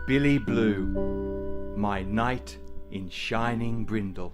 Billy Blue, my knight in shining brindle.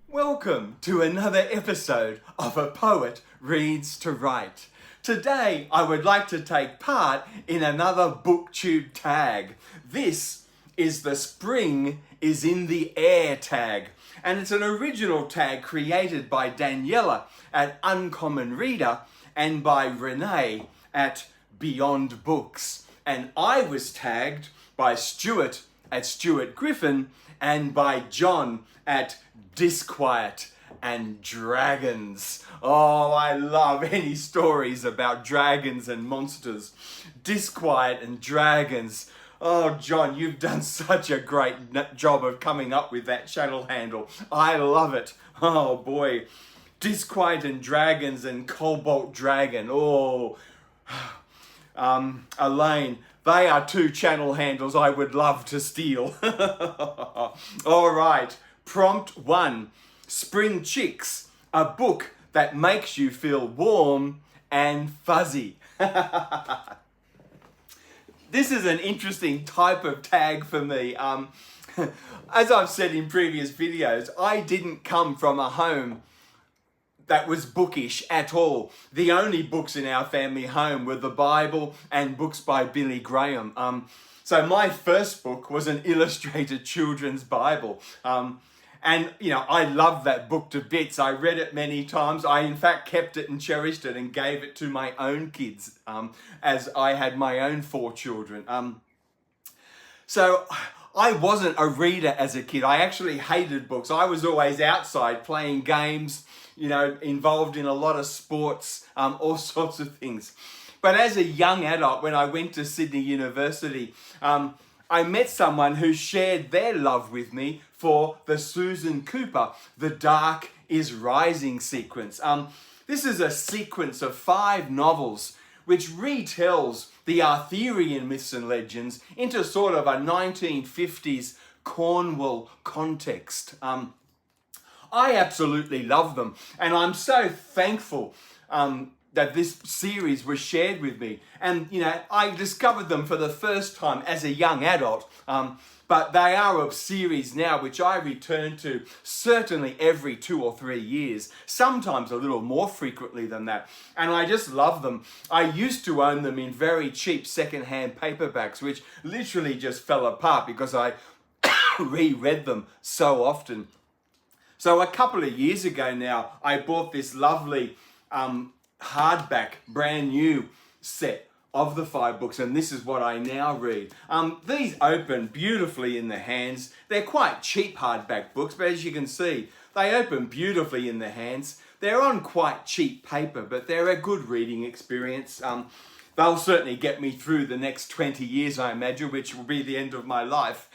Welcome to another episode of A Poet Reads to Write. Today I would like to take part in another BookTube tag. This is the Spring is in the Air tag, and it's an original tag created by Daniela at Uncommon Reader and by Reney at Beyond Books. And I was tagged by Stuart at Stuart Griffin and by John at Disquiet and Dragons. Oh, I love any stories about dragons and monsters. Disquiet and Dragons. Oh, John, you've done such a great job of coming up with that channel handle. I love it. Oh, boy. Disquiet and Dragons and Cobalt Dragon. Oh, Elaine, they are two channel handles I would love to steal. All right, prompt 1, Spring Chicks, a book that makes you feel warm and fuzzy. This is an interesting type of tag for me. As I've said in previous videos, I didn't come from a home that was bookish at all. The only books in our family home were the Bible and books by Billy Graham. So my first book was an illustrated children's Bible. And, you know, I love that book to bits. I read it many times. I, in fact, kept it and cherished it and gave it to my own kids, as I had my own 4 children. So I wasn't a reader as a kid. I actually hated books. I was always outside playing games, you know, involved in a lot of sports, all sorts of things. But as a young adult, when I went to Sydney University, I met someone who shared their love with me for the Susan Cooper, The Dark is Rising sequence. This is a sequence of 5 novels which retells the Arthurian myths and legends into sort of a 1950s Cornwall context. I absolutely love them, and I'm so thankful that this series was shared with me. And, you know, I discovered them for the first time as a young adult, but they are a series now which I return to certainly every 2 or 3 years, sometimes a little more frequently than that. And I just love them. I used to own them in very cheap second-hand paperbacks, which literally just fell apart because I reread them so often. So a couple of years ago now, I bought this lovely hardback, brand new set of the 5 books, and this is what I now read. These open beautifully in the hands. They're quite cheap hardback books, but as you can see, they open beautifully in the hands. They're on quite cheap paper, but they're a good reading experience. They'll certainly get me through the next 20 years, I imagine, which will be the end of my life.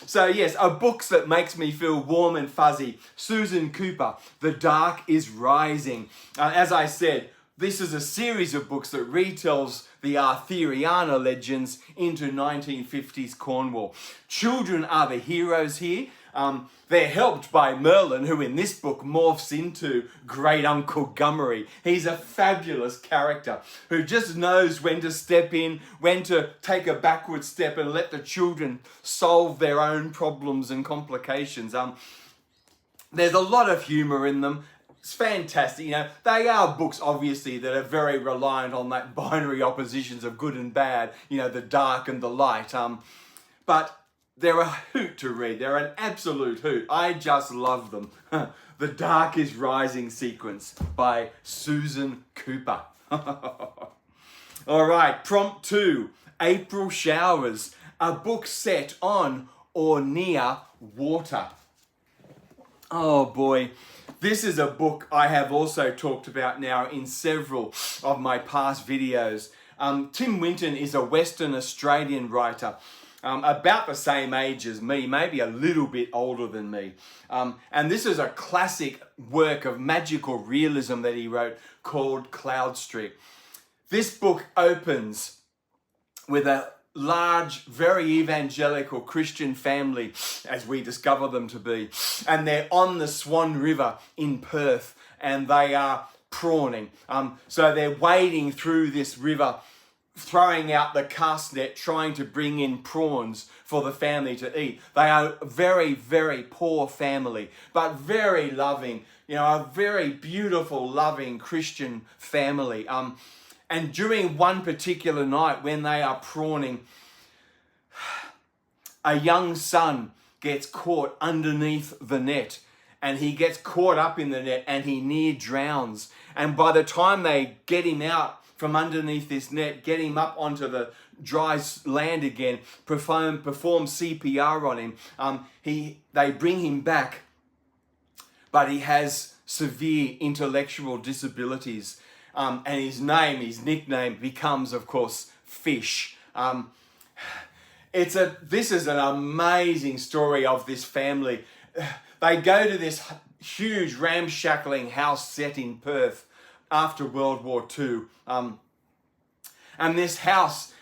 So yes, a book that makes me feel warm and fuzzy. Susan Cooper, The Dark is Rising. As I said, this is a series of books that retells the Arthuriana legends into 1950s Cornwall. Children are the heroes here. They're helped by Merlin, who in this book morphs into Great Uncle Gummery. He's a fabulous character who just knows when to step in, when to take a backward step and let the children solve their own problems and complications. There's a lot of humour in them. It's fantastic. You know, they are books, obviously, that are very reliant on that binary oppositions of good and bad, you know, the dark and the light. But they're a hoot to read. They're an absolute hoot. I just love them. The Dark is Rising sequence by Susan Cooper. All right, prompt 2, April Showers, a book set on or near water. Oh boy, this is a book I have also talked about now in several of my past videos. Tim Winton is a Western Australian writer. about the same age as me, maybe a little bit older than me. And this is a classic work of magical realism that he wrote called Cloudstreet. This book opens with a large, very evangelical Christian family, as we discover them to be. And they're on the Swan River in Perth, and they are prawning. So they're wading through this river, throwing out the cast net, trying to bring in prawns for the family to eat. They are a very, very poor family, but very loving, a very beautiful, loving Christian family. And during one particular night when they are prawning, a young son gets caught underneath the net, and he gets caught up in the net and he near drowns. And by the time they get him out from underneath this net, get him up onto the dry land again, perform CPR on him, they bring him back, but he has severe intellectual disabilities. And his nickname becomes, of course, Fish. This is an amazing story of this family. They go to this huge ramshackling house set in Perth after World War II. And this house,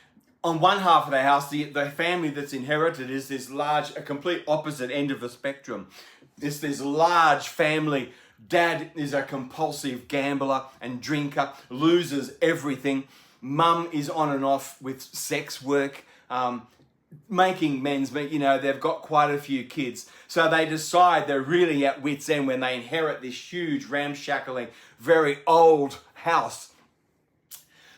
on one half of the house, the family that's inherited is this large, a complete opposite end of the spectrum. It's this large family. Dad is a compulsive gambler and drinker, loses everything. Mum is on and off with sex work, making men's meat. They've got quite a few kids. So they decide they're really at wit's end when they inherit this huge, ramshackling, very old house.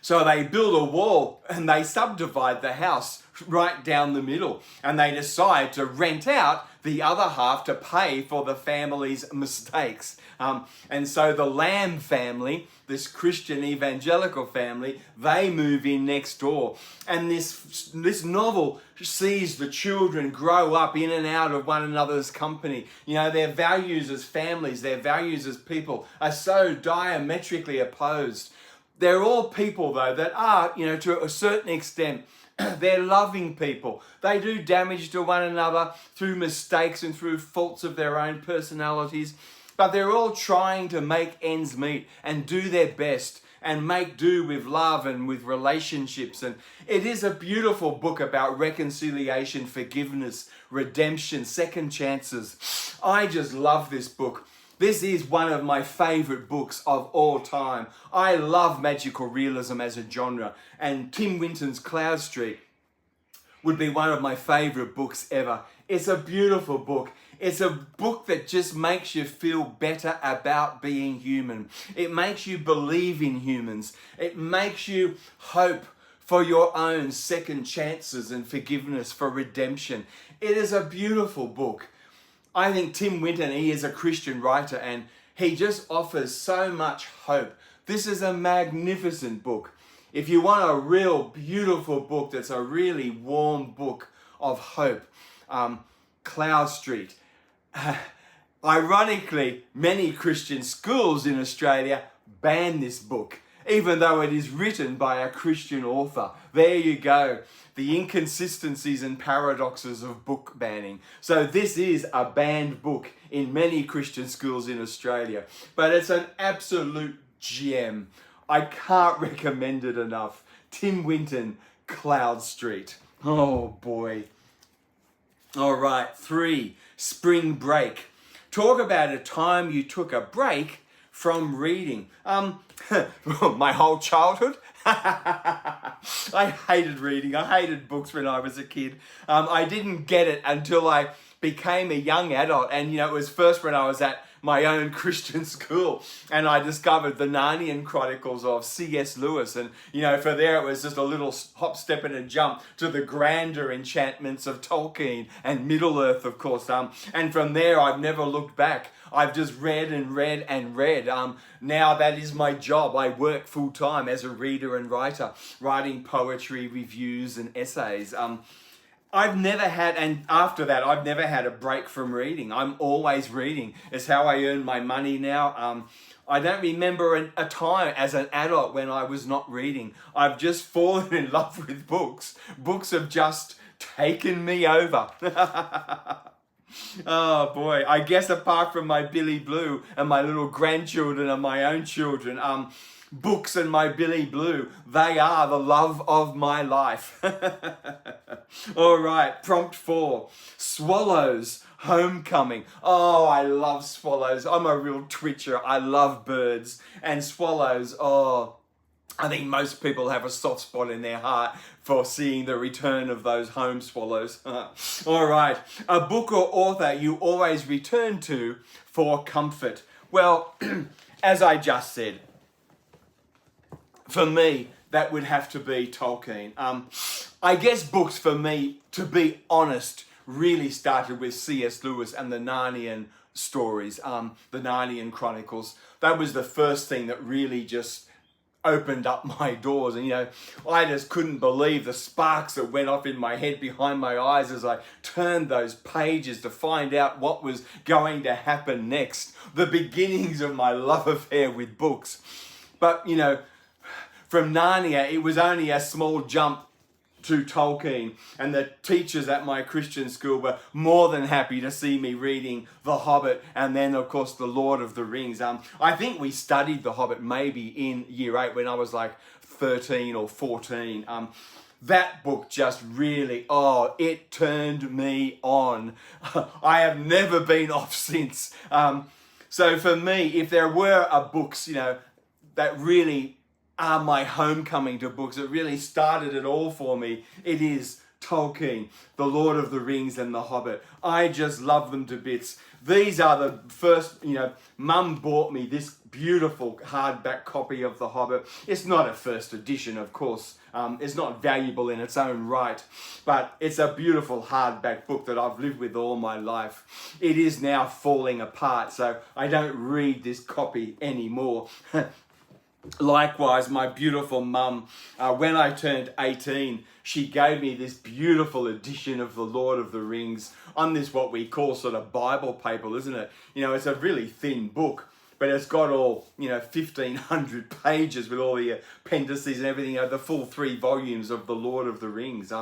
So they build a wall and they subdivide the house right down the middle. And they decide to rent out the other half to pay for the family's mistakes. And so the Lamb family, this Christian evangelical family, they move in next door. And this novel sees the children grow up in and out of one another's company. Their values as families, their values as people are so diametrically opposed. They're all people, though, that are, to a certain extent, they're loving people. They do damage to one another through mistakes and through faults of their own personalities. But they're all trying to make ends meet and do their best and make do with love and with relationships. And it is a beautiful book about reconciliation, forgiveness, redemption, second chances. I just love this book. This is one of my favorite books of all time. I love magical realism as a genre, and Tim Winton's Cloudstreet would be one of my favorite books ever. It's a beautiful book. It's a book that just makes you feel better about being human. It makes you believe in humans. It makes you hope for your own second chances and forgiveness, for redemption. It is a beautiful book. I think Tim Winton, he is a Christian writer, and he just offers so much hope. This is a magnificent book. If you want a real beautiful book that's a really warm book of hope, Cloudstreet. Ironically, many Christian schools in Australia ban this book, even though it is written by a Christian author. There you go. The inconsistencies and paradoxes of book banning. So this is a banned book in many Christian schools in Australia, but it's an absolute gem. I can't recommend it enough. Tim Winton, Cloudstreet. Oh boy. All right, 3, spring break. Talk about a time you took a break from reading. My whole childhood. I hated reading. I hated books when I was a kid. I didn't get it until I became a young adult. And, it was first when I was at my own Christian school and I discovered the Narnian Chronicles of C.S. Lewis. And, for there it was just a little hop, step and a jump to the grander enchantments of Tolkien and Middle-earth, of course. And from there, I've never looked back. I've just read and read and read. Now that is my job. I work full-time as a reader and writer, writing poetry, reviews and essays. I've never had a break from reading. I'm always reading. It's how I earn my money now. I don't remember a time as an adult when I was not reading. I've just fallen in love with books. Books have just taken me over. Oh boy, I guess apart from my Billy Blue and my little grandchildren and my own children, books and my Billy Blue, they are the love of my life. All right, prompt 4, swallows. Homecoming. Oh, I love swallows. I'm a real twitcher. I love birds and swallows. Oh, I think most people have a soft spot in their heart for seeing the return of those home swallows. All right, a book or author you always return to for comfort. Well, as I just said, for me, that would have to be Tolkien. I guess books for me, to be honest, really started with C.S. Lewis and the Narnian stories, the Narnian Chronicles. That was the first thing that really just opened up my doors. And, I just couldn't believe the sparks that went off in my head behind my eyes as I turned those pages to find out what was going to happen next. The beginnings of my love affair with books. But, from Narnia, it was only a small jump to Tolkien, and the teachers at my Christian school were more than happy to see me reading The Hobbit and then, of course, The Lord of the Rings. I think we studied The Hobbit maybe in year 8 when I was like 13 or 14. That book just really, it turned me on. I have never been off since. So for me, if there were books, that really are my homecoming to books, it really started it all for me, it is Tolkien, The Lord of the Rings and The Hobbit. I just love them to bits. These are the first, Mum bought me this beautiful hardback copy of The Hobbit. It's not a first edition, of course. It's not valuable in its own right, but it's a beautiful hardback book that I've lived with all my life. It is now falling apart, so I don't read this copy anymore. Likewise, my beautiful mum, when I turned 18, she gave me this beautiful edition of The Lord of the Rings on this what we call sort of Bible paper, isn't it? It's a really thin book, but it's got all, 1,500 pages with all the appendices and everything, the full 3 volumes of The Lord of the Rings.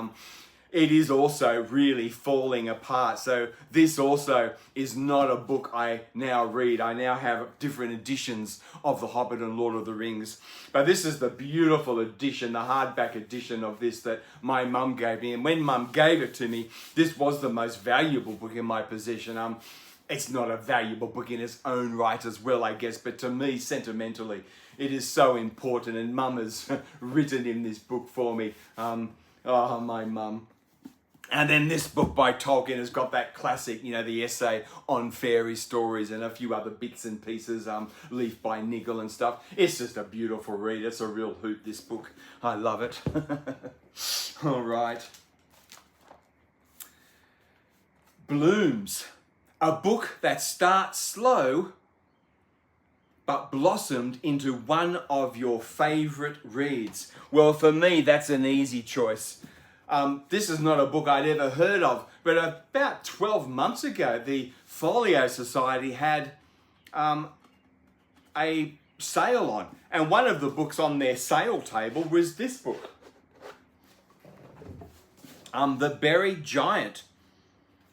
It is also really falling apart. So this also is not a book I now read. I now have different editions of The Hobbit and Lord of the Rings. But this is the beautiful edition, the hardback edition of this that my mum gave me. And when Mum gave it to me, this was the most valuable book in my possession. It's not a valuable book in its own right as well, I guess. But to me, sentimentally, it is so important. And Mum has written in this book for me. My mum. And then this book by Tolkien has got that classic, the essay on fairy stories and a few other bits and pieces, Leaf by Niggle and stuff. It's just a beautiful read. It's a real hoot, this book. I love it. All right. Blooms. A book that starts slow but blossomed into one of your favourite reads. Well, for me, that's an easy choice. This is not a book I'd ever heard of, but about 12 months ago, the Folio Society had a sale on, and one of the books on their sale table was this book, The Buried Giant.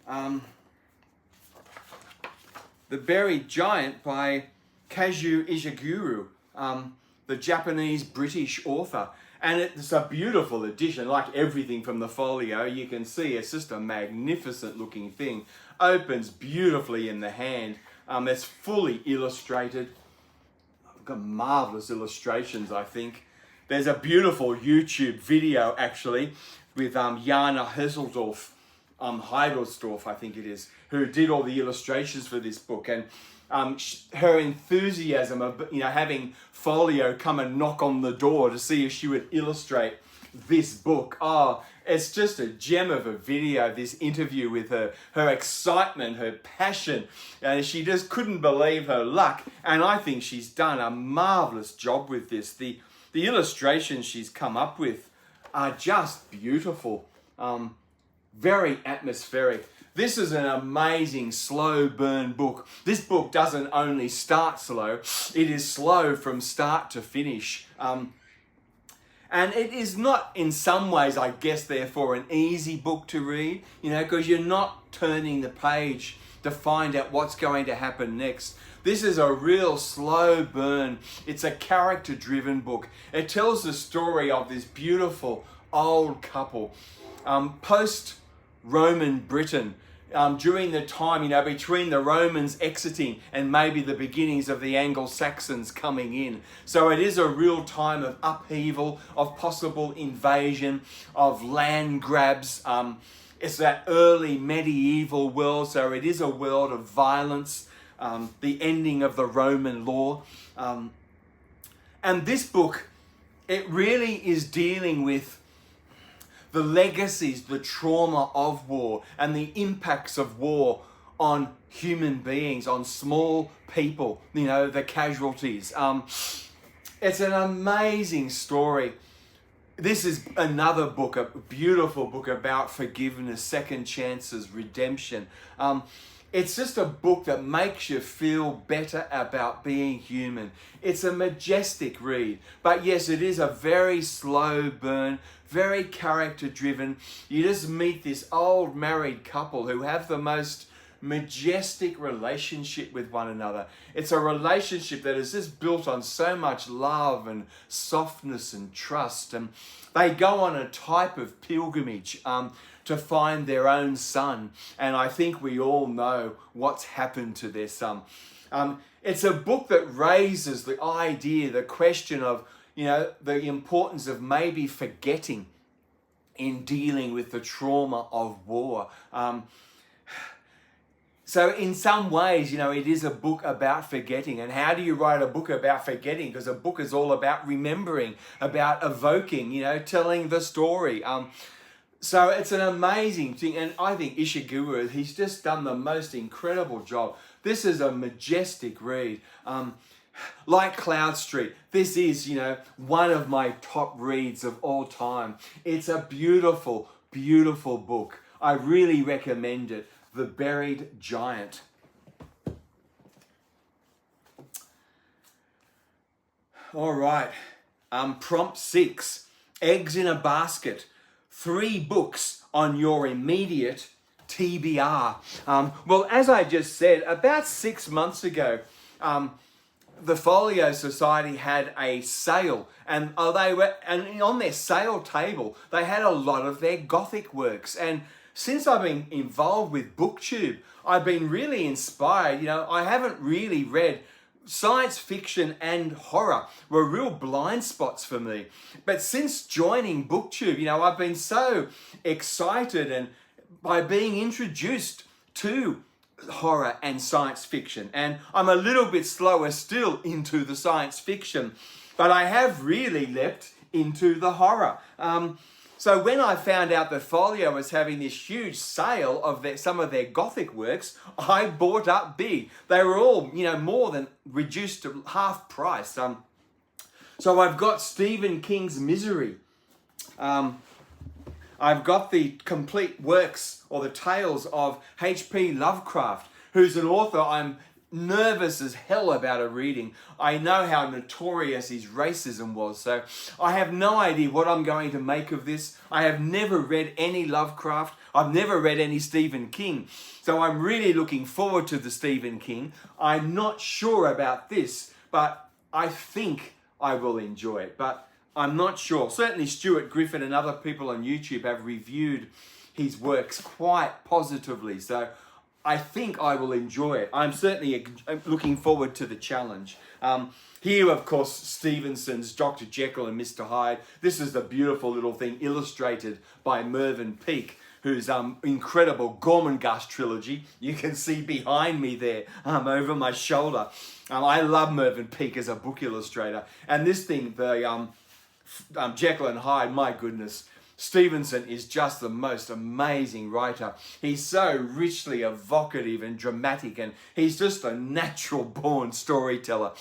The Buried Giant by Kazuo Ishiguro, the Japanese-British author. And it's a beautiful edition, like everything from the folio. You can see it's just a magnificent looking thing. Opens beautifully in the hand. It's fully illustrated. I've got marvelous illustrations, I think. There's a beautiful YouTube video, actually, with Jana Hesseldorf, Heidelsdorf, I think it is, who did all the illustrations for this book. And her enthusiasm of having Folio come and knock on the door to see if she would illustrate this book. Oh, it's just a gem of a video, this interview with her, her excitement, her passion. And she just couldn't believe her luck. And I think she's done a marvelous job with this. The illustrations she's come up with are just beautiful, very atmospheric. This is an amazing slow burn book. This book doesn't only start slow, it is slow from start to finish. And it is not, in some ways, I guess, therefore, an easy book to read, because you're not turning the page to find out what's going to happen next. This is a real slow burn. It's a character-driven book. It tells the story of this beautiful old couple, post-Roman Britain, during the time, between the Romans exiting and maybe the beginnings of the Anglo-Saxons coming in. So it is a real time of upheaval, of possible invasion, of land grabs. It's that early medieval world, so it is a world of violence, the ending of the Roman law. And this book, it really is dealing with the legacies, the trauma of war, and the impacts of war on human beings, on small people, the casualties. It's an amazing story. This is another book, a beautiful book about forgiveness, second chances, redemption. It's just a book that makes you feel better about being human. It's a majestic read, but yes, it is a very slow burn, very character driven. You just meet this old married couple who have the most majestic relationship with one another. It's a relationship that is just built on so much love and softness and trust. And they go on a type of pilgrimage to find their own son. And I think we all know what's happened to their son. It's a book that raises the idea, the question of, the importance of maybe forgetting in dealing with the trauma of war. So in some ways, it is a book about forgetting. And how do you write a book about forgetting? Because a book is all about remembering, about evoking, telling the story. So it's an amazing thing. And I think Ishiguro, he's just done the most incredible job. This is a majestic read. Like Cloudstreet, this is, one of my top reads of all time. It's a beautiful, beautiful book. I really recommend it. The Buried Giant. All right. Prompt 6. Eggs in a basket. 3 books on your immediate TBR. Well, as I just said, about 6 months ago, the Folio Society had a sale, and on their sale table, they had a lot of their Gothic works. And since I've been involved with BookTube, I've been really inspired. I haven't really read science fiction and horror were real blind spots for me. But since joining BookTube, I've been so excited and by being introduced to horror and science fiction. And I'm a little bit slower still into the science fiction, but I have really leapt into the horror. So when I found out that Folio was having this huge sale of some of their Gothic works, I bought up big. They were all, more than reduced to half price. So I've got Stephen King's Misery. I've got the complete works or the tales of H.P. Lovecraft, who's an author I'm nervous as hell about a reading. I know how notorious his racism was, so I have no idea what I'm going to make of this. I have never read any Lovecraft. I've never read any Stephen King. So I'm really looking forward to the Stephen King. I'm not sure about this, but I think I will enjoy it. But I'm not sure. Certainly Stuart Griffin and other people on YouTube have reviewed his works quite positively. So I think I will enjoy it. I'm certainly looking forward to the challenge. Here, of course, Stevenson's Dr. Jekyll and Mr. Hyde. This is the beautiful little thing illustrated by Mervyn Peake, whose incredible Gormenghast trilogy you can see behind me there over my shoulder. I love Mervyn Peake as a book illustrator. And this thing, the Jekyll and Hyde, my goodness, Stevenson is just the most amazing writer. He's so richly evocative and dramatic, and he's just a natural born storyteller.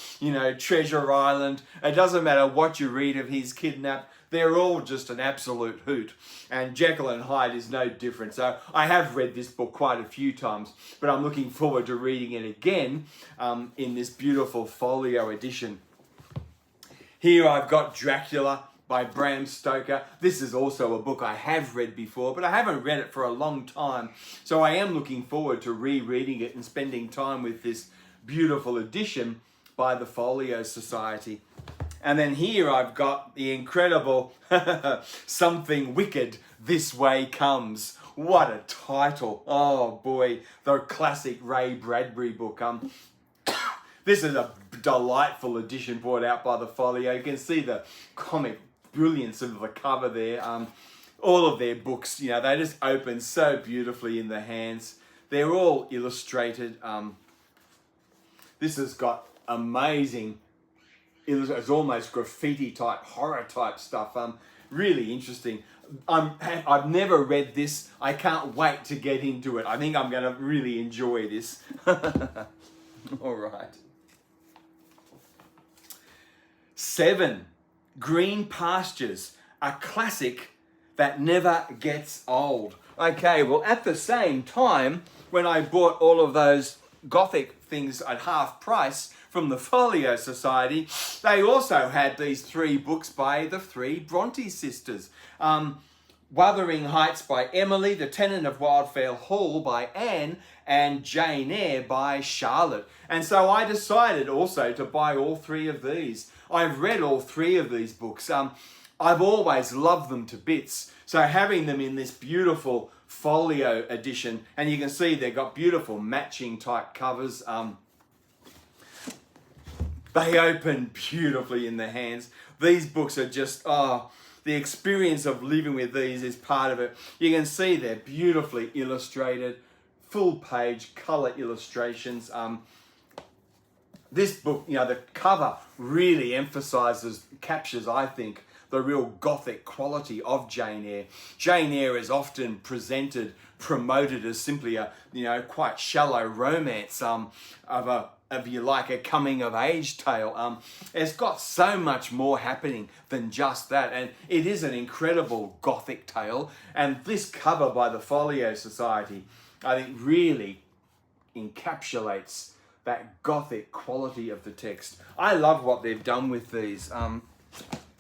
Treasure Island, it doesn't matter what you read of his Kidnapped, they're all just an absolute hoot. And Jekyll and Hyde is no different. So I have read this book quite a few times, but I'm looking forward to reading it again in this beautiful folio edition. Here I've got Dracula by Bram Stoker. This is also a book I have read before, but I haven't read it for a long time. So I am looking forward to rereading it and spending time with this beautiful edition by the Folio Society. And then here I've got the incredible Something Wicked This Way Comes. What a title. Oh boy, the classic Ray Bradbury book. This is a delightful edition brought out by the Folio. You can see the comic brilliance of the cover there. All of their books, you know, they just open so beautifully in the hands. They're all illustrated. This has got amazing, it's almost graffiti type, horror type stuff. Really interesting. I've never read this. I can't wait to get into it. I think I'm going to really enjoy this. All right. 7. Green Pastures, a classic that never gets old. Okay, well, at the same time, when I bought all of those Gothic things at half price from the Folio Society, they also had these 3 books by the 3 Bronte sisters. Wuthering Heights by Emily, The Tenant of Wildfell Hall by Anne, and Jane Eyre by Charlotte. And so I decided also to buy all 3 of these. I've read all 3 of these books. I've always loved them to bits. So having them in this beautiful folio edition, and you can see they've got beautiful matching type covers. They open beautifully in the hands. These books are just, the experience of living with these is part of it. You can see they're beautifully illustrated, full page colour illustrations. This book, you know, the cover really captures, I think, the real Gothic quality of Jane Eyre. Jane Eyre is often promoted as simply a, you know, quite shallow romance of you like a coming of age tale. It's got so much more happening than just that, and it is an incredible Gothic tale. And this cover by the Folio Society, I think, really encapsulates that Gothic quality of the text. I love what they've done with these.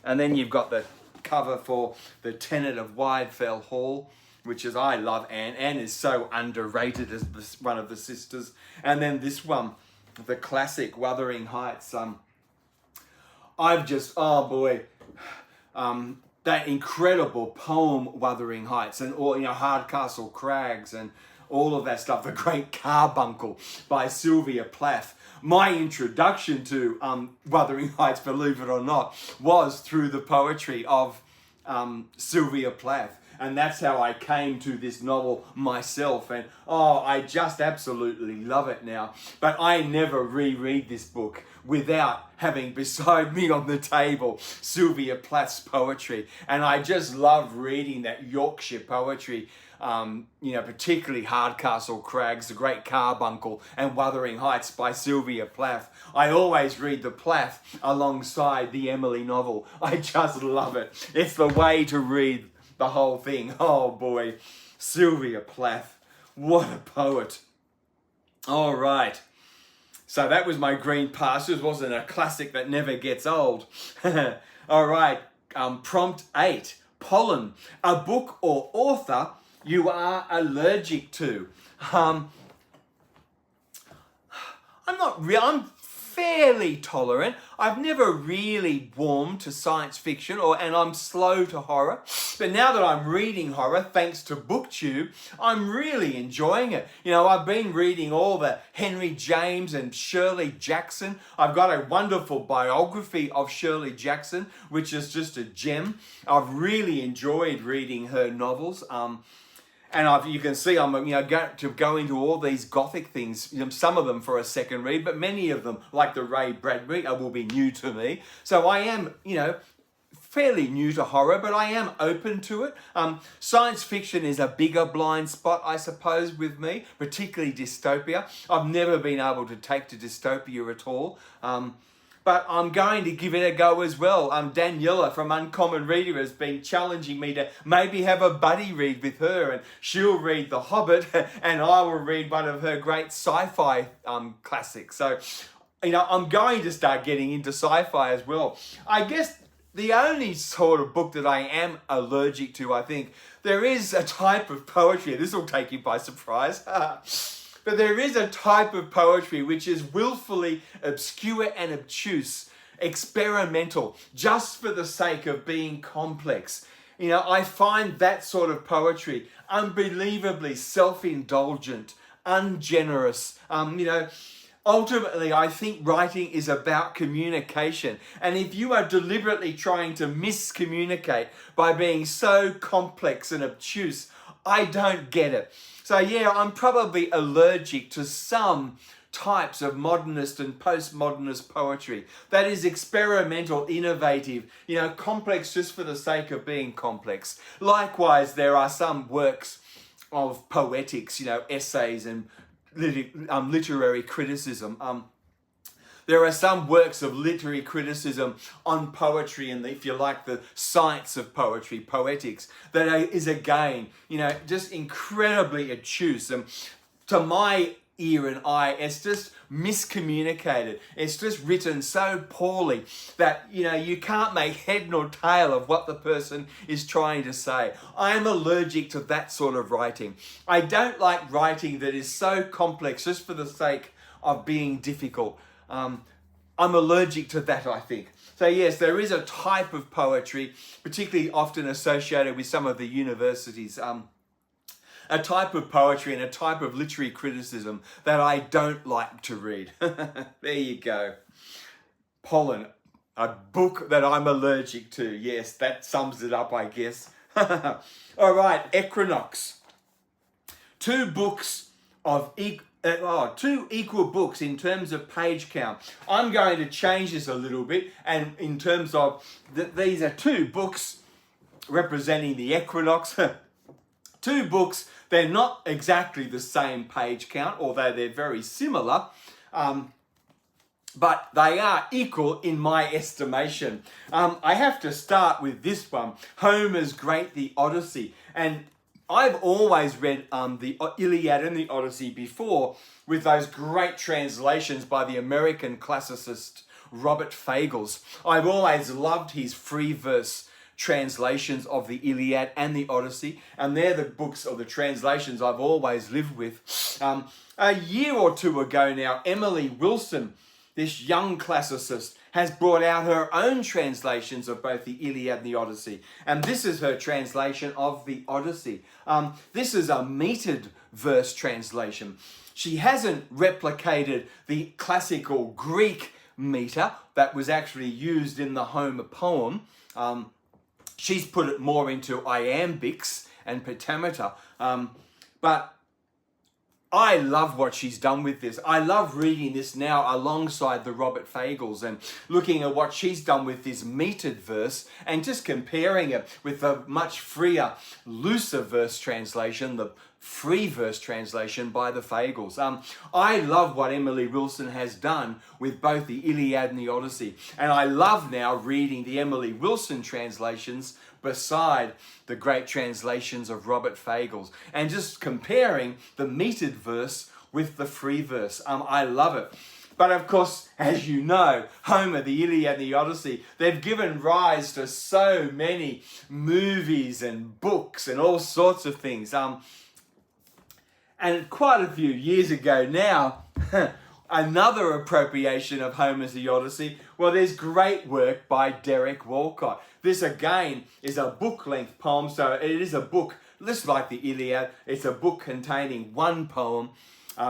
And then you've got the cover for The Tenant of Wildfell Hall, which is, I love Anne. Anne is so underrated as one of the sisters. And then this one, the classic Wuthering Heights. I've just, oh boy, that incredible poem Wuthering Heights, and all, you know, Hardcastle Crags and all of that stuff. The Great Carbuncle by Sylvia Plath. My introduction to Wuthering Heights, believe it or not, was through the poetry of Sylvia Plath. And that's how I came to this novel myself. And I just absolutely love it now. But I never reread this book without having beside me on the table Sylvia Plath's poetry. And I just love reading that Yorkshire poetry. You know, particularly Hardcastle Crags, The Great Carbuncle, and Wuthering Heights by Sylvia Plath. I always read the Plath alongside the Emily novel. I just love it. It's the way to read the whole thing. Oh boy, Sylvia Plath, what a poet. All right, so that was my Green Pastures. Wasn't a classic that never gets old. All right, prompt 8, Pollen, a book or author you are allergic to. I'm fairly tolerant. I've never really warmed to science fiction, and I'm slow to horror. But now that I'm reading horror, thanks to BookTube, I'm really enjoying it. You know, I've been reading all the Henry James and Shirley Jackson. I've got a wonderful biography of Shirley Jackson, which is just a gem. I've really enjoyed reading her novels. And you can see I'm go into all these Gothic things, some of them for a second read, but many of them, like the Ray Bradbury, will be new to me. So I am, fairly new to horror, but I am open to it. Science fiction is a bigger blind spot, I suppose, with me, particularly dystopia. I've never been able to take to dystopia at all. But I'm going to give it a go as well. Daniela from Uncommon Reader has been challenging me to maybe have a buddy read with her, and she'll read The Hobbit and I will read one of her great sci-fi classics. So, I'm going to start getting into sci-fi as well. I guess the only sort of book that I am allergic to, I think, there is a type of poetry, this will take you by surprise, but there is a type of poetry which is willfully obscure and obtuse, experimental, just for the sake of being complex. You know, I find that sort of poetry unbelievably self-indulgent, ungenerous. Ultimately, I think writing is about communication. And if you are deliberately trying to miscommunicate by being so complex and obtuse, I don't get it. So yeah, I'm probably allergic to some types of modernist and postmodernist poetry that is experimental, innovative, complex just for the sake of being complex. Likewise, there are some works of poetics, essays and literary criticism. There are some works of literary criticism on poetry and, if you like, the science of poetry, poetics, that is again, just incredibly obtuse. And to my ear and eye, it's just miscommunicated. It's just written so poorly that, you can't make head nor tail of what the person is trying to say. I am allergic to that sort of writing. I don't like writing that is so complex just for the sake of being difficult. I'm allergic to that, I think. So yes, there is a type of poetry, particularly often associated with some of the universities, a type of poetry and a type of literary criticism that I don't like to read. There you go. Pollen, a book that I'm allergic to. Yes, that sums it up, I guess. All right, Equinox. Two equal books in terms of page count. I'm going to change this a little bit, and in terms of these are two books representing the Equinox. Two books, they're not exactly the same page count, although they're very similar, but they are equal in my estimation. I have to start with this one, Homer's Great, the Odyssey. And I've always read the Iliad and the Odyssey before with those great translations by the American classicist Robert Fagles. I've always loved his free verse translations of the Iliad and the Odyssey, and they're the books or the translations I've always lived with. A year or two ago now, Emily Wilson, this young classicist, has brought out her own translations of both the Iliad and the Odyssey, and this is her translation of the Odyssey. This is a metered verse translation. She hasn't replicated the classical Greek meter that was actually used in the Homer poem. She's put it more into iambics and pentameter. But I love what she's done with this. I love reading this now alongside the Robert Fagles and looking at what she's done with this metered verse and just comparing it with the much freer, looser verse translation, the free verse translation by the Fagles. I love what Emily Wilson has done with both the Iliad and the Odyssey. And I love now reading the Emily Wilson translations beside the great translations of Robert Fagles and just comparing the metered verse with the free verse. I love it. But of course, as you know, Homer, the Iliad and the Odyssey, they've given rise to so many movies and books and all sorts of things. And quite a few years ago now, another appropriation of Homer's The Odyssey, well, there's great work by Derek Walcott. This again is a book-length poem, so it is a book, just like the Iliad, it's a book containing one poem.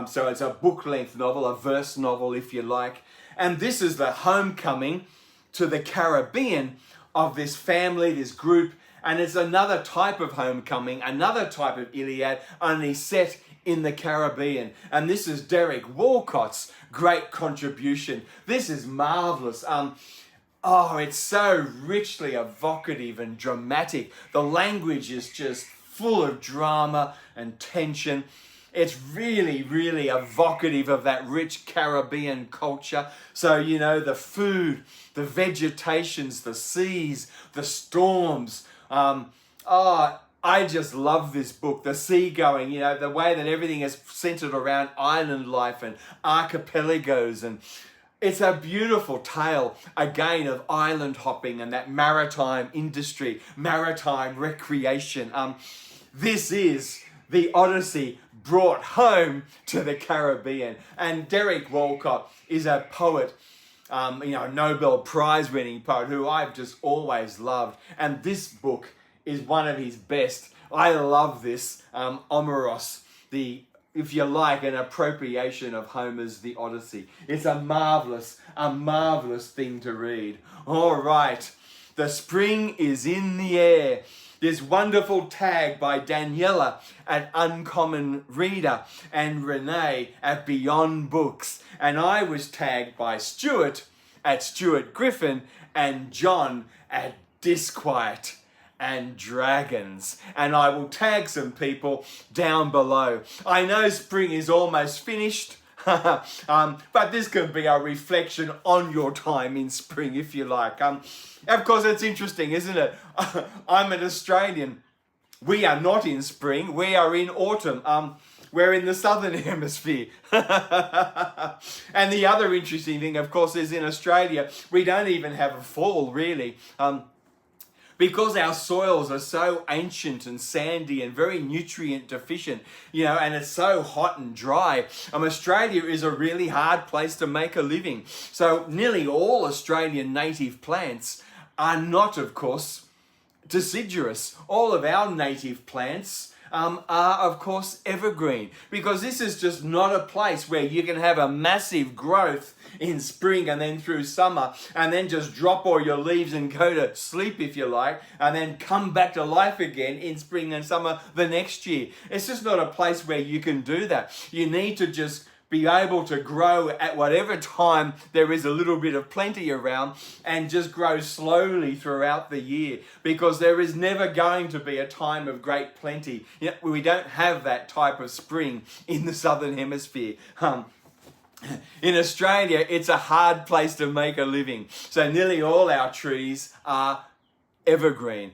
So it's a book-length novel, a verse novel if you like. And this is the homecoming to the Caribbean of this family, this group. And it's another type of homecoming, another type of Iliad, only set in the Caribbean. And this is Derek Walcott's great contribution. This is marvelous. It's so richly evocative and dramatic. The language is just full of drama and tension. It's really, really evocative of that rich Caribbean culture. So, the food, the vegetations, the seas, the storms. I just love this book. The seagoing, the way that everything is centered around island life and archipelagos and It's a beautiful tale, again, of island hopping and that maritime industry, maritime recreation. This is the Odyssey brought home to the Caribbean. And Derek Walcott is a poet, Nobel Prize winning poet who I've just always loved. And this book is one of his best. I love this, Omeros, if you like, an appropriation of Homer's The Odyssey. It's a marvelous thing to read. All right, the spring is in the air. This wonderful tag by Daniela at Uncommon Reader and Reney at Beyond Books. And I was tagged by Stuart at Stuart Griffin and John at Disquiet and Dragons. And I will tag some people down below. I know spring is almost finished, but this can be a reflection on your time in spring if you like. Of course, it's interesting, isn't it? I'm an Australian. We are not in spring, we are in autumn. We're in the southern hemisphere. And the other interesting thing, of course, is in Australia, we don't even have a fall, really. Because our soils are so ancient and sandy and very nutrient deficient, and it's so hot and dry. Australia is a really hard place to make a living. So nearly all Australian native plants are not, of course, deciduous. All of our native plants are, of course, evergreen, because this is just not a place where you can have a massive growth in spring and then through summer and then just drop all your leaves and go to sleep, if you like, and then come back to life again in spring and summer the next year. It's just not a place where you can do that. You need to just be able to grow at whatever time there is a little bit of plenty around and just grow slowly throughout the year, because there is never going to be a time of great plenty. We don't have that type of spring in the southern hemisphere. In Australia, it's a hard place to make a living. So nearly all our trees are evergreen.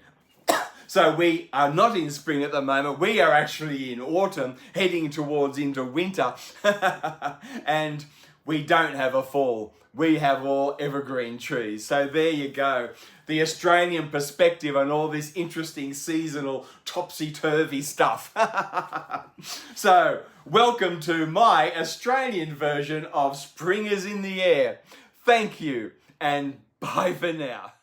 So we are not in spring at the moment. We are actually in autumn, heading into winter. And we don't have a fall. We have all evergreen trees. So there you go. The Australian perspective on all this interesting seasonal topsy-turvy stuff. So welcome to my Australian version of Spring is in the Air. Thank you and bye for now.